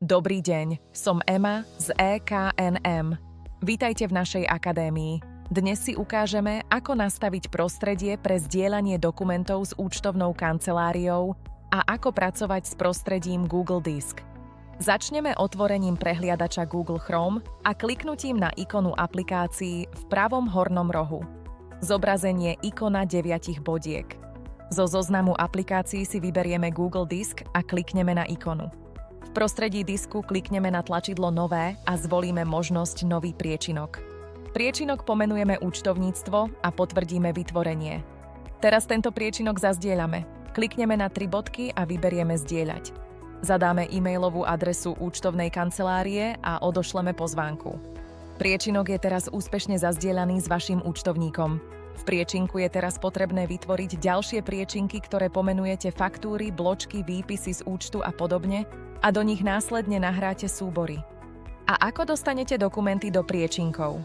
Dobrý deň, som Ema z EKNM. Vítajte v našej akadémii. Dnes si ukážeme, ako nastaviť prostredie pre zdieľanie dokumentov s účtovnou kanceláriou a ako pracovať s prostredím Google Disk. Začneme otvorením prehliadača Google Chrome a kliknutím na ikonu aplikácií v pravom hornom rohu. Zobrazenie ikona 9 bodiek. Zo zoznamu aplikácií si vyberieme Google Disk a klikneme na ikonu. V prostredí disku klikneme na tlačidlo Nové a zvolíme možnosť Nový priečinok. Priečinok pomenujeme Účtovníctvo a potvrdíme vytvorenie. Teraz tento priečinok zazdieľame. Klikneme na 3 bodky a vyberieme Zdieľať. Zadáme e-mailovú adresu účtovnej kancelárie a odošleme pozvánku. Priečinok je teraz úspešne zazdieľaný s vašim účtovníkom. V priečinku je teraz potrebné vytvoriť ďalšie priečinky, ktoré pomenujete faktúry, bločky, výpisy z účtu a podobne, a do nich následne nahráte súbory. A ako dostanete dokumenty do priečinkov?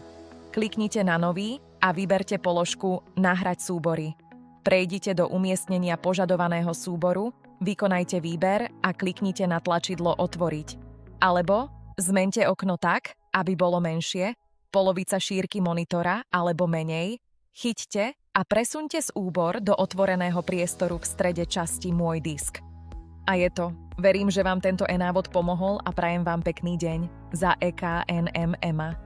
Kliknite na Nový a vyberte položku Nahrať súbory. Prejdite do umiestnenia požadovaného súboru, vykonajte výber a kliknite na tlačidlo Otvoriť. Alebo zmente okno tak, aby bolo menšie, polovica šírky monitora alebo menej, chyťte a presuňte súbor do otvoreného priestoru v strede časti Môj disk. A je to. Verím, že vám tento e-návod pomohol a prajem vám pekný deň. Za EKNM Ema.